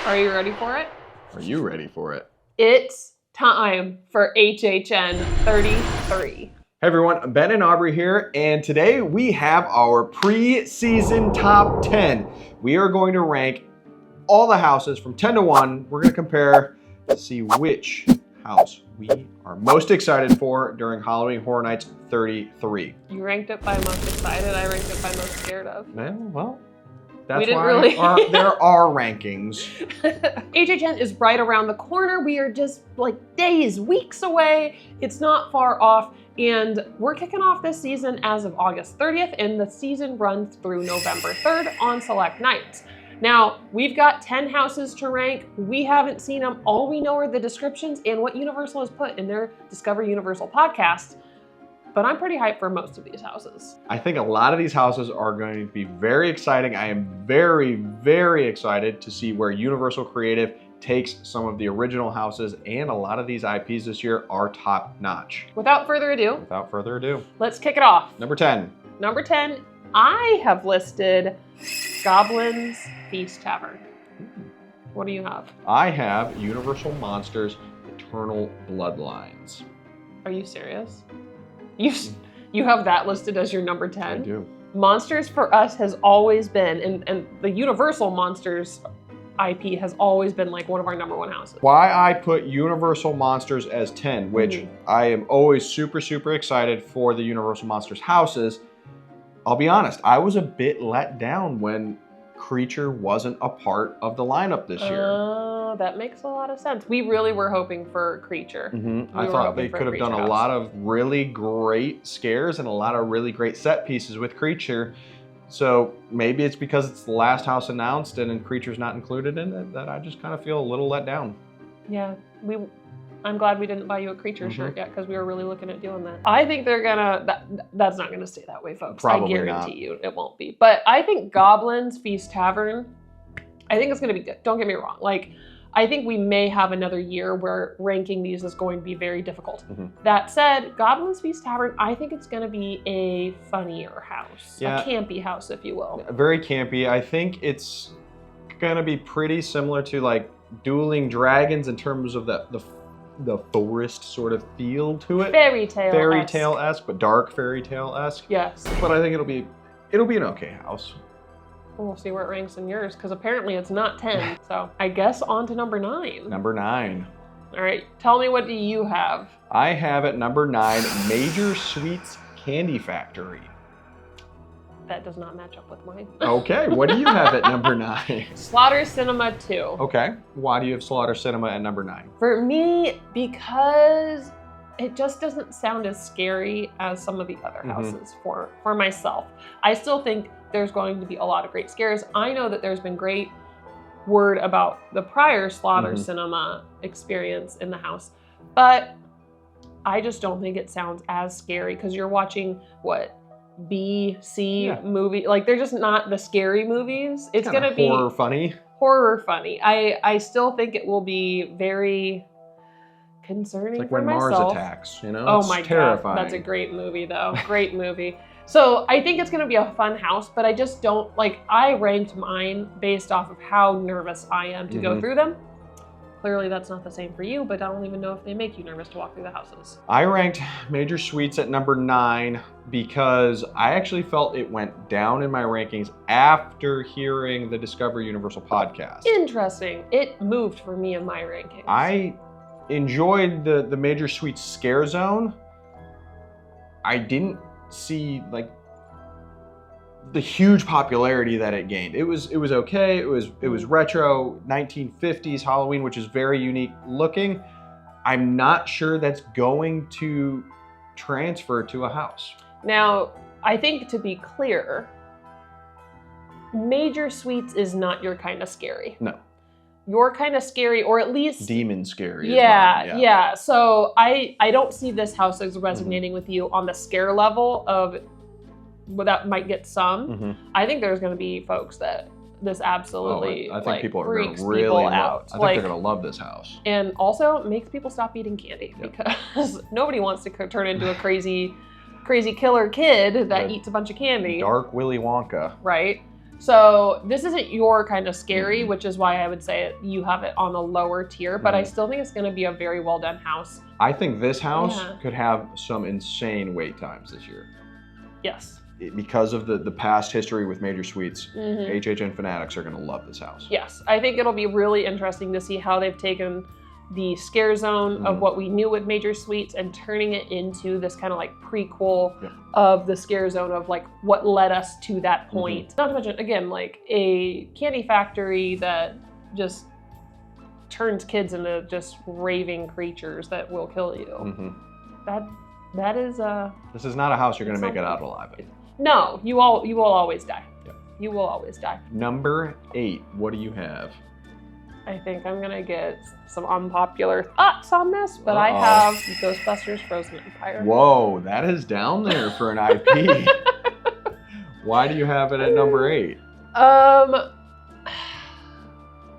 Are you ready for it? Are you ready for it? It's time for HHN 33. Hey everyone, Ben and Aubrey here, and today we have our pre-season top 10. We are going to rank all the houses from 10 to 1. We're going to compare to see which house we are most excited for during Halloween Horror Nights 33. You ranked it by most excited, I ranked it by most scared of. Well, that's didn't why really... there are rankings. HHN is right around the corner. We are just like days, weeks away. It's not far off. And we're kicking off this season as of August 30th, and the season runs through November 3rd on select nights. Now, we've got 10 houses to rank. We haven't seen them. All we know are the descriptions and what Universal has put in their Discover Universal podcast. But I'm pretty hyped for most of these houses. I think a lot of these houses are going to be very exciting. I am very, very excited to see where Universal Creative takes some of the original houses, and a lot of these IPs this year are top notch. Without further ado, Let's kick it off. Number 10. Number 10, I have listed Goblin's Feast Tavern. What do you have? I have Universal Monsters Eternal Bloodlines. Are you serious? You have that listed as your number 10? I do. Monsters for us has always been, and the Universal Monsters IP has always been like one of our number 1 houses. Why I put Universal Monsters as 10, which I am always super, super excited for the Universal Monsters houses. I'll be honest, I was a bit let down when Creature wasn't a part of the lineup this year. Oh, that makes a lot of sense. We really were hoping for Creature. I thought they could have done a lot of really great scares and a lot of really great set pieces with Creature. So maybe it's because it's the last house announced and Creature's not included in it that I just kind of feel a little let down. Yeah, I'm glad we didn't buy you a Creature shirt yet, because we were really looking at doing that. I think they're gonna, that's not gonna stay that way, folks. Probably I guarantee you it won't be. But I think Goblin's Feast Tavern, I think it's gonna be good. Don't get me wrong. Like, I think we may have another year where ranking these is going to be very difficult. That said, Goblin's Feast Tavern, I think it's gonna be a funnier house. Yeah. A campy house, if you will. Very campy. I think it's gonna be pretty similar to like Dueling Dragons in terms of the forest sort of feel to it. Fairy tale-esque, but dark fairy tale-esque. Yes. But I think it'll be an okay house. We'll see where it ranks in yours, because apparently it's not 10. So I guess on to number 9. Number 9. All right, tell me, what do you have? I have at number 9, Major Sweets Candy Factory. That does not match up with mine. Okay, what do you have at number 9? Slaughter Cinema 2. Okay, why do you have Slaughter Cinema at number 9? For me, because it just doesn't sound as scary as some of the other houses for myself. I still think there's going to be a lot of great scares. I know that there's been great word about the prior Slaughter Cinema experience in the house, but I just don't think it sounds as scary, because you're watching, what, B, C movie, like they're just not the scary movies. It's gonna be horror funny. I still think it will be very concerning. It's like for when myself. Mars attacks, you know? Oh my terrifying. God, that's a great movie though. Great movie. So I think it's gonna be a fun house, but I just don't, like, I ranked mine based off of how nervous I am to go through them. Clearly that's not the same for you, but I don't even know if they make you nervous to walk through the houses. I ranked Major Sweets at number 9 because I actually felt it went down in my rankings after hearing the Discover Universal podcast. Interesting. It moved for me in my rankings. I enjoyed the Major Sweets scare zone. I didn't see like the huge popularity that it gained. It was okay. It was retro 1950s Halloween, which is very unique looking. I'm not sure that's going to transfer to a house. Now, I think, to be clear, Major Sweets is not your kind of scary. No. Your kind of scary, or at least demon scary. Yeah. So I don't see this house as resonating with you on the scare level of, well, that might get some. I think there's going to be folks that this absolutely I think people are freaks really people love, out. I think they're going to love this house. And also makes people stop eating candy, because nobody wants to turn into a crazy killer kid that eats a bunch of candy. Dark Willy Wonka. Right. So this isn't your kind of scary, which is why I would say you have it on a lower tier, but I still think it's going to be a very well done house. I think this house could have some insane wait times this year. Yes. Because of the past history with Major Suites, HHN fanatics are going to love this house. Yes, I think it'll be really interesting to see how they've taken the scare zone of what we knew with Major Suites and turning it into this kind of like prequel of the scare zone of like what led us to that point. Not to mention, again, like a candy factory that just turns kids into just raving creatures that will kill you. That is This is not a house you're going to make it out alive in. No, you will always die. You will always die. Number 8, what do you have? I think I'm gonna get some unpopular thoughts on this, but I have Ghostbusters Frozen Empire. Whoa, that is down there for an IP. Why do you have it at number 8?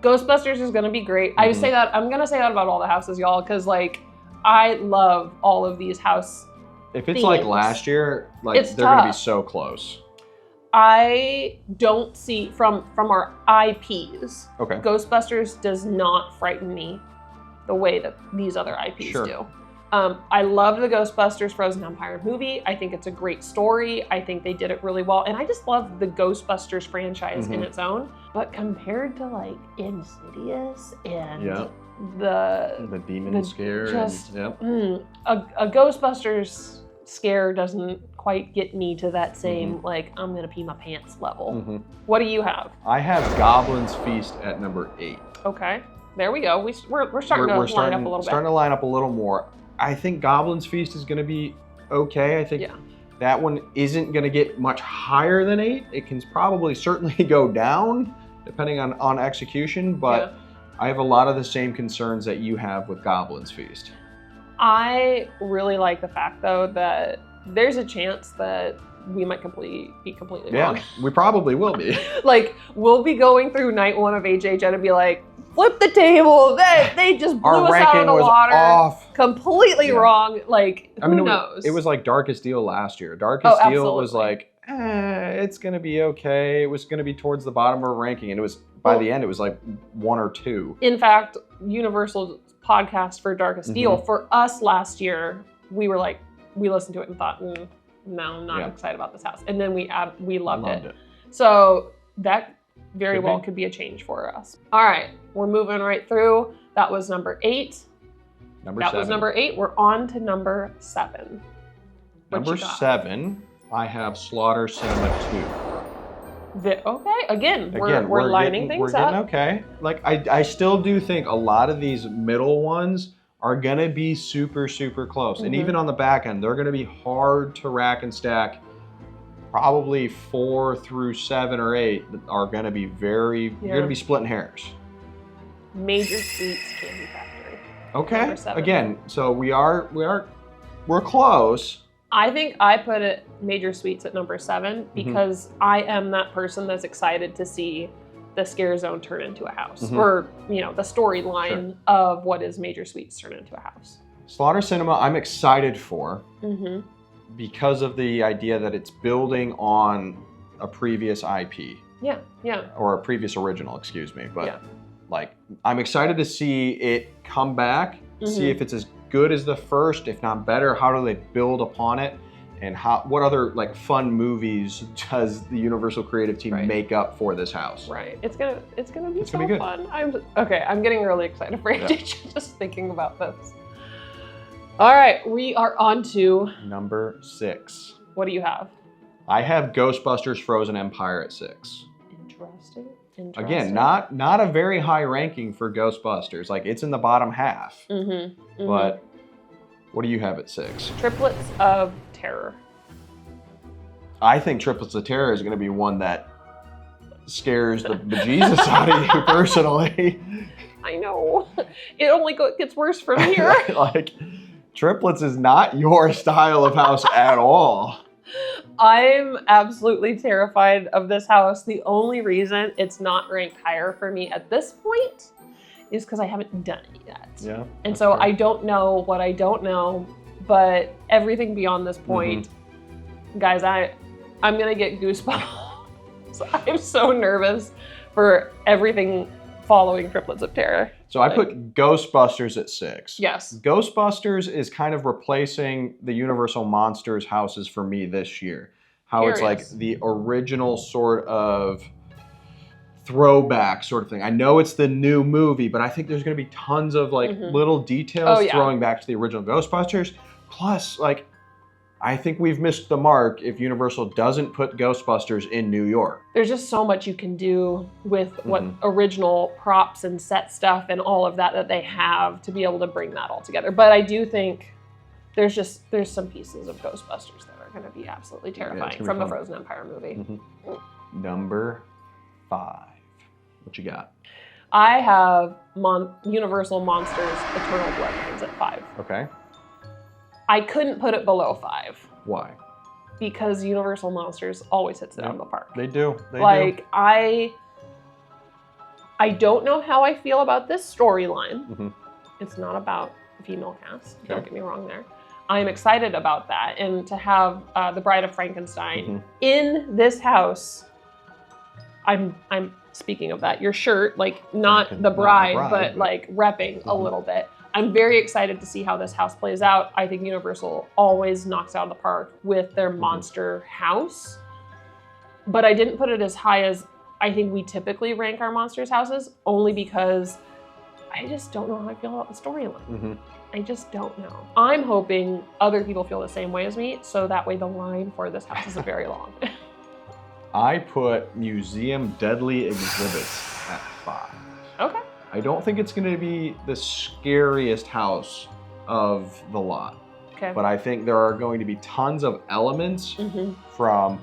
Ghostbusters is gonna be great. I'm gonna say that about all the houses, y'all, because like I love all of these house. If it's themes. like last year, like they're gonna be so close. I don't see from our IPs. Okay. Ghostbusters does not frighten me the way that these other IPs do. I love the Ghostbusters Frozen Empire movie. I think it's a great story. I think they did it really well. And I just love the Ghostbusters franchise in its own. But compared to like Insidious and the demon scare. Just, a Ghostbusters scare doesn't quite get me to that same, like, I'm gonna pee my pants level. What do you have? I have Goblin's Feast at number 8. Okay, there we go. We're starting to line up a little bit. Starting to line up a little more. I think Goblin's Feast is gonna be okay. I think that one isn't gonna get much higher than 8. It can probably certainly go down depending on execution, but I have a lot of the same concerns that you have with Goblin's Feast. I really like the fact though that there's a chance that we might be completely wrong. Yeah, we probably will be. Like, we'll be going through night 1 of HHN and be like, flip the table, they just blew us out of the water. Off. Completely wrong. Like, who knows? It was like Darkest Deal last year. Darkest Deal was like, it's gonna be okay. It was gonna be towards the bottom of our ranking, and it was by the end, it was like 1 or 2. In fact, Universal's podcast for Darkest Deal, for us last year, we were like, we listened to it and thought, no, I'm not excited about this house. And then we loved it. So that very well could be a change for us. All right, we're moving right through. That was number 8. That was number 8. We're on to number 7. Number 7, I have Slaughter Cinema 2. Okay, again, we're lining things up. We're getting okay. Like, I still do think a lot of these middle ones are gonna be super, super close. And even on the back end, they're gonna be hard to rack and stack. Probably 4 through 7 or 8 are gonna be you're gonna be splitting hairs. Major Suites Candy Factory. Okay, again, so we're close. I think I put it Major Suites at number 7 because I am that person that's excited to see the scare zone turn into a house, or the storyline of what is Major Suites turn into a house. Slaughter Cinema, I'm excited for because of the idea that it's building on a previous IP. Or a previous original, excuse me. But like, I'm excited to see it come back, see if it's as good as the first, if not better. How do they build upon it? And what other like fun movies does the Universal creative team make up for this house? Right. It's gonna be so fun. I'm getting really excited for HHN just thinking about this. All right, we are on to number 6. What do you have? I have Ghostbusters Frozen Empire at 6. Interesting. Again, not a very high ranking for Ghostbusters. Like, it's in the bottom half. But what do you have at 6? Triplets of Terror. I think Triplets of Terror is going to be one that scares the bejesus out of you personally. I know. It only gets worse from here. Like, Triplets is not your style of house at all. I'm absolutely terrified of this house. The only reason it's not ranked higher for me at this point is because I haven't done it yet. Yeah. And so fair. I don't know what I don't know, but everything beyond this point, guys, I'm gonna get goosebumps. So I'm so nervous for everything following Triplets of Terror. So I put Ghostbusters at 6. Yes. Ghostbusters is kind of replacing the Universal Monsters houses for me this year. How it's like the original sort of throwback sort of thing. I know it's the new movie, but I think there's going to be tons of like little details throwing back to the original Ghostbusters. Plus, like, I think we've missed the mark if Universal doesn't put Ghostbusters in New York. There's just so much you can do with what original props and set stuff and all of that they have to be able to bring that all together. But I do think there's some pieces of Ghostbusters that are going to be absolutely terrifying from the Frozen Empire movie. Number 5. What you got? I have Universal Monsters Eternal Bloodlines at 5. Okay. I couldn't put it below 5. Why? Because Universal Monsters always hits it out of the park. They do. They do. I don't know how I feel about this storyline. It's not about the female cast. Okay. Don't get me wrong there. I'm excited about that. And to have the Bride of Frankenstein in this house, I'm speaking of that, your shirt, like not the bride, but like repping a little bit. I'm very excited to see how this house plays out. I think Universal always knocks out of the park with their monster house. But I didn't put it as high as I think we typically rank our monsters houses, only because I just don't know how I feel about the storyline. I just don't know. I'm hoping other people feel the same way as me, so that way the line for this house isn't very long. I put Museum Deadly Exhibits at 5. Okay. I don't think it's going to be the scariest house of the lot. Okay. But I think there are going to be tons of elements from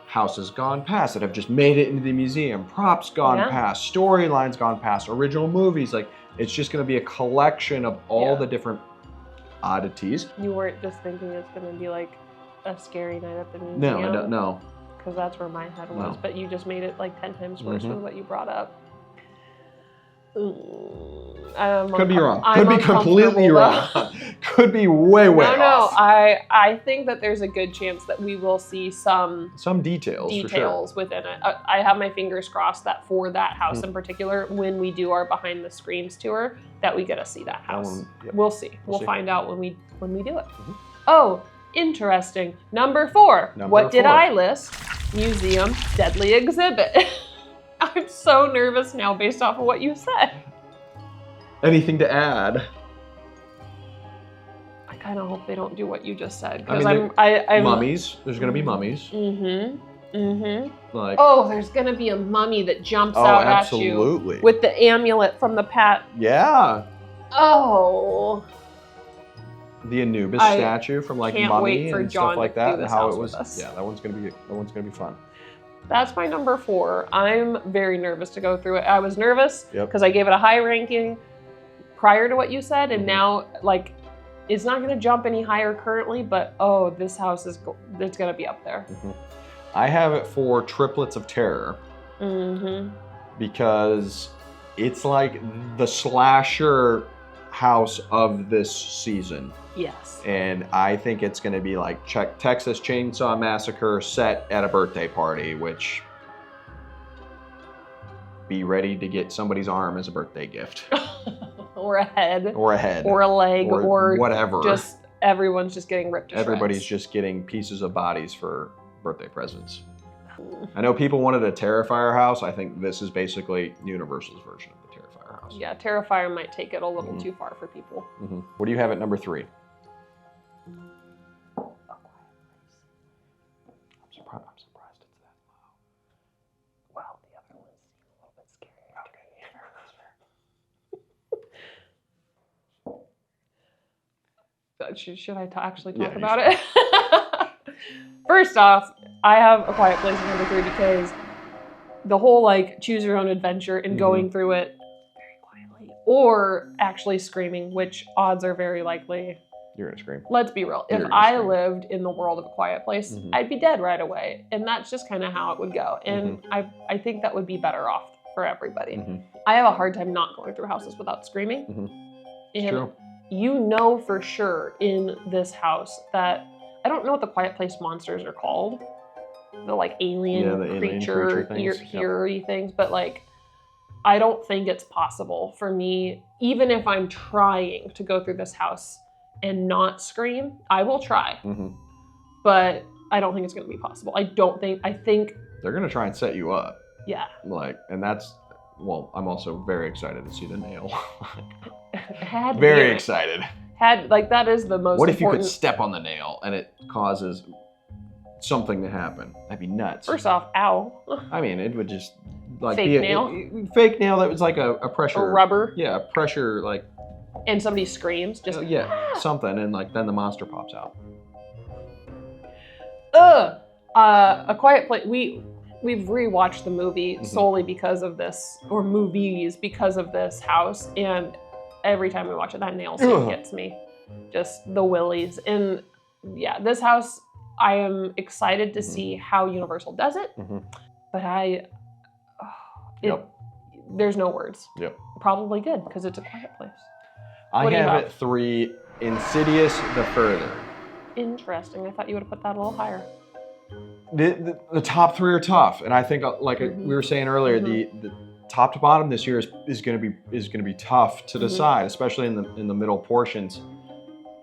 houses gone past that have just made it into the museum, props gone past, storylines gone past, original movies. Like, it's just going to be a collection of all the different oddities. You weren't just thinking it's going to be like a scary night at the museum? No, I don't know. Because that's where my head was. But you just made it like 10 times worse with what you brought up. Could be wrong. Could be completely wrong. Could be way off. No. I think that there's a good chance that we will see some details for sure within it. I have my fingers crossed that for that house in particular, when we do our Behind the Screams tour, that we get to see that house. We'll see. We'll find out when we do it. Oh, interesting. Number 4. What did I list? Museum Deadly Exhibit. I'm so nervous now based off of what you said. Anything to add? I kind of hope they don't do what you just said. Because I'm mummies. There's going to be mummies. Like, oh, there's going to be a mummy that jumps out at you with the amulet from the pat. Yeah. Oh. The Anubis statue from like Mummy and stuff like that, and how it was. Yeah, that one's gonna be fun. That's my number 4. I'm very nervous to go through it. I was nervous because I gave it a high ranking prior to what you said, and now like it's not gonna jump any higher currently. But oh, this house it's gonna be up there. I have it for Triplets of Terror because it's like the slasher house of this season. Yes. And I think it's going to be like Texas Chainsaw Massacre set at a birthday party, which be ready to get somebody's arm as a birthday gift. Or a head. Or a head. Or a leg. Or whatever. Just everyone's just getting ripped to shreds. Everybody's just getting pieces of bodies for birthday presents. I know people wanted a Terrifier house. I think this is basically Universal's version of the Terrifier house. Yeah, Terrifier might take it a little too far for people. What do you have at number 3? I'm surprised it's that low. Well, the other ones seem a little bit scary. Okay, should I actually talk about it? First off, I have A Quiet Place at number 3 because the whole like choose your own adventure and going through it very quietly, or actually screaming, which odds are very likely. You're gonna scream. Let's be real. If I lived in the world of A Quiet Place, I'd be dead right away. And that's just kind of how it would go. And I think that would be better off for everybody. I have a hard time not going through houses without screaming. It's true. You know for sure in this house that, I don't know what the Quiet Place monsters are called, the like alien the alien creature things. eerie things, but like I don't think it's possible for me, even if I'm trying to go through this house and not scream. I will try, but I don't think it's going to be possible. I think they're going to try and set you up. Yeah. Like, and that's, well, I'm also very excited to see the nail. Very excited. That is the most What if important... you could step on the nail and it causes something to happen? That'd be nuts. First off, ow. I mean, it would just like fake be nail. Fake nail that was like a pressure. A rubber. Yeah, a pressure like. And somebody screams, just something, and like then the monster pops out. A Quiet Place. We've rewatched the movie solely because of this, or movies because of this house, and every time we watch it, that nail scene gets me. Just the willies. And yeah, this house, I am excited to see how Universal does it, but there's no words. Yep. Probably good, because it's A Quiet Place. I have it 3, Insidious the Further. Interesting. I thought you would have put that a little higher. The top 3 are tough, and I think like we were saying earlier, the top to bottom this year is going to be tough to decide, especially in the middle portions.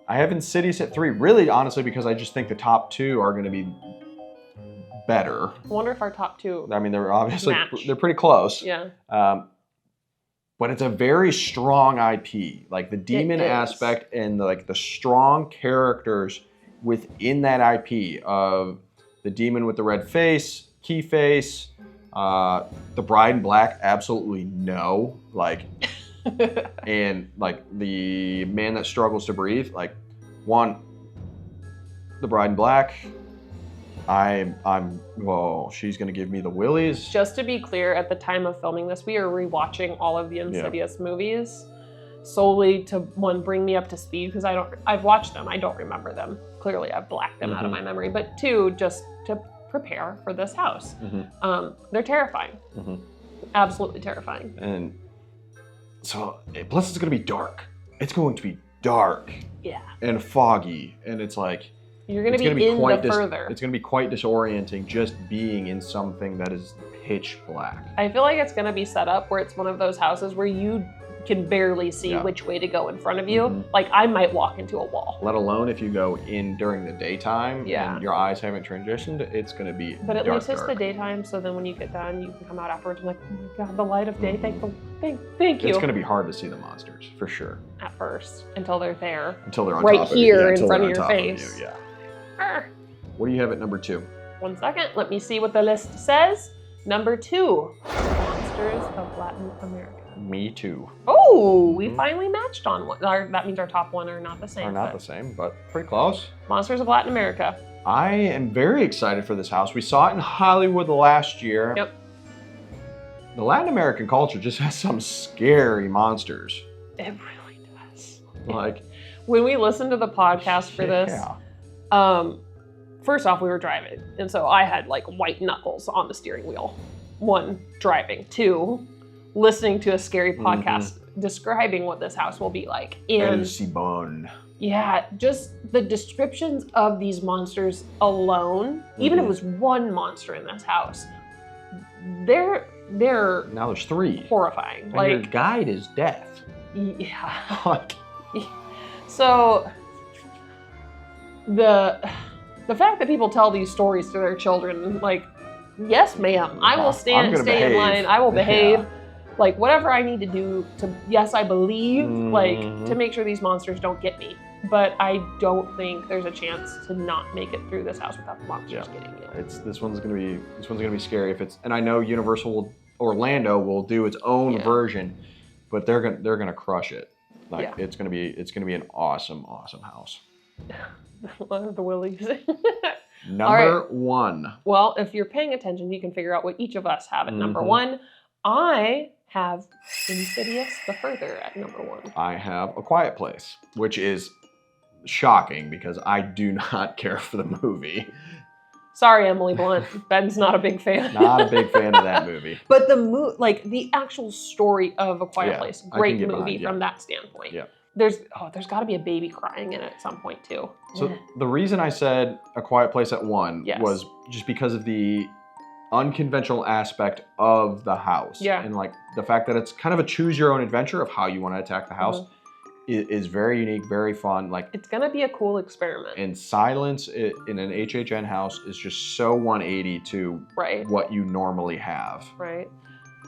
I have Insidious at 3, really honestly, because I just think the top 2 are going to be better. I wonder if our top 2. I mean, they're obviously match. They're pretty close. Yeah. But it's a very strong IP, like the demon aspect and the strong characters within that IP of the demon with the red face, key face, the bride in black, absolutely no, like, and like the man that struggles to breathe, like, the bride in black. Whoa, she's gonna give me the willies. Just to be clear, at the time of filming this, we are rewatching all of the Insidious movies solely to, one, bring me up to speed, because I've watched them, I don't remember them. Clearly I've blacked them out of my memory, but 2, just to prepare for this house. They're terrifying. Absolutely terrifying. And so, plus it's gonna be dark. It's going to be dark. Yeah. And foggy, and it's like, you're going to be in the further. It's going to be quite disorienting just being in something that is pitch black. I feel like it's going to be set up where it's one of those houses where you can barely see which way to go in front of you. Like, I might walk into a wall. Let alone if you go in during the daytime and your eyes haven't transitioned, it's going to be But at least it's the daytime, so then when you get done, you can come out afterwards and like, oh my God, the light of day, thank you. It's going to be hard to see the monsters, for sure. At first, until they're there. Until they're on right top here of you. in front of your face. What do you have at number 2? 1 second, let me see what the list says. Number 2, Monsters of Latin America. Me too. Oh, we finally matched on one. That means our top 1 are not the same. Are not the same, but pretty close. Monsters of Latin America. I am very excited for this house. We saw it in Hollywood last year. Yep. The Latin American culture just has some scary monsters. It really does. Like, when we listened to the podcast for this, first off, we were driving, and so I had like white knuckles on the steering wheel. 1, driving. 2, listening to a scary podcast describing what this house will be like. And yeah, just the descriptions of these monsters alone, even if it was 1 monster in this house, they're now there's 3. Horrifying. And like, your guide is death. Yeah. So the fact that people tell these stories to their children, like, yes, ma'am, I will stay in line, I will behave, like, whatever I need to do to, yes, I believe, like, to make sure these monsters don't get me. But I don't think there's a chance to not make it through this house without the monsters getting you. This one's gonna be scary and I know Universal Orlando will do its own version, but they're gonna crush it. Like, it's gonna be an awesome house. The willies. Number 1. Well, if you're paying attention, you can figure out what each of us have at number 1. I have Insidious the Further at number 1. I have A Quiet Place, which is shocking because I do not care for the movie. Sorry, Emily Blunt. Ben's not a big fan. Not a big fan of that movie. But the actual story of A Quiet Place, great movie from that standpoint. Yeah. there's got to be a baby crying in it at some point too. So the reason I said A Quiet Place at 1 Yes. was just because of the unconventional aspect of the house. Yeah. And like the fact that it's kind of a choose your own adventure of how you want to attack the house is very unique, very fun. Like it's gonna be a cool experiment. And silence in an HHN house is just so 180 to what you normally have. Right.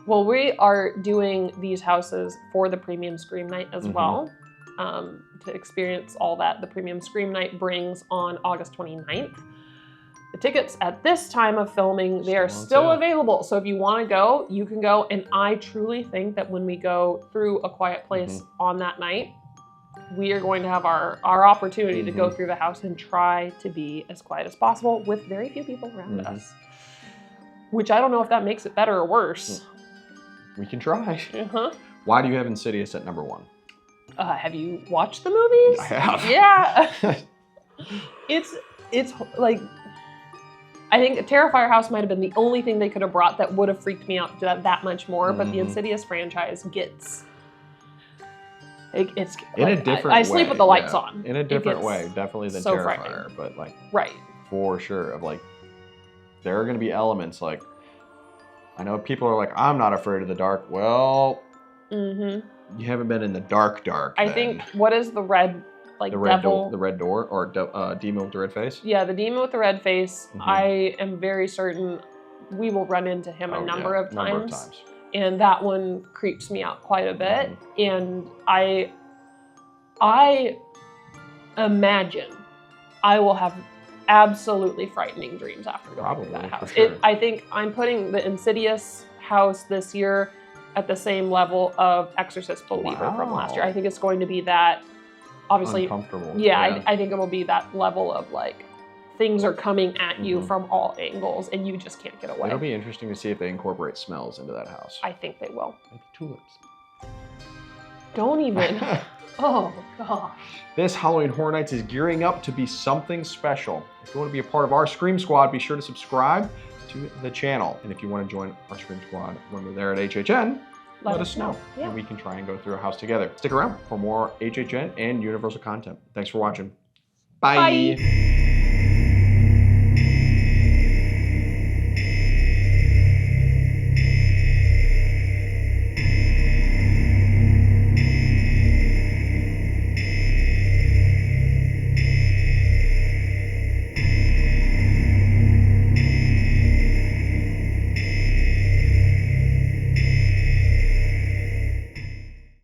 Well, we are doing these houses for the Premium Scream Night as well. To experience all that the Premium Scream Night brings on August 29th. The tickets at this time of filming, they are still available. So if you want to go, you can go. And I truly think that when we go through A Quiet Place on that night, we are going to have our opportunity to go through the house and try to be as quiet as possible with very few people around us. Which I don't know if that makes it better or worse. We can try. Why do you have Insidious at number 1? Have you watched the movies? I have. Yeah. It's like, I think Terrifier House might have been the only thing they could have brought that would have freaked me out that much more, but the Insidious franchise gets, it's in like, a different way. I sleep with the lights on. In a different way, definitely than so Terrifier, but like, for sure, of like, there are going to be elements like, I know people are like, I'm not afraid of the dark. Well, you haven't been in the dark. I think, what is the red, like devil? The red door, or demon with the red face? Yeah, the demon with the red face. I am very certain we will run into him a number of times. And that one creeps me out quite a bit. And I imagine I will have absolutely frightening dreams after going through that house. Sure. I think I'm putting the Insidious house this year at the same level of Exorcist Believer from last year. I think it's going to be that, obviously, uncomfortable. Yeah, I think it'll be that level of like, things are coming at you from all angles and you just can't get away. It'll be interesting to see if they incorporate smells into that house. I think they will. Like tulips. Don't even. Oh, gosh. This Halloween Horror Nights is gearing up to be something special. If you want to be a part of our Scream Squad, be sure to subscribe to the channel. And if you want to join our Scream Squad when we're there at HHN, let us know. Yeah. And we can try and go through a house together. Stick around for more HHN and Universal content. Thanks for watching. Bye.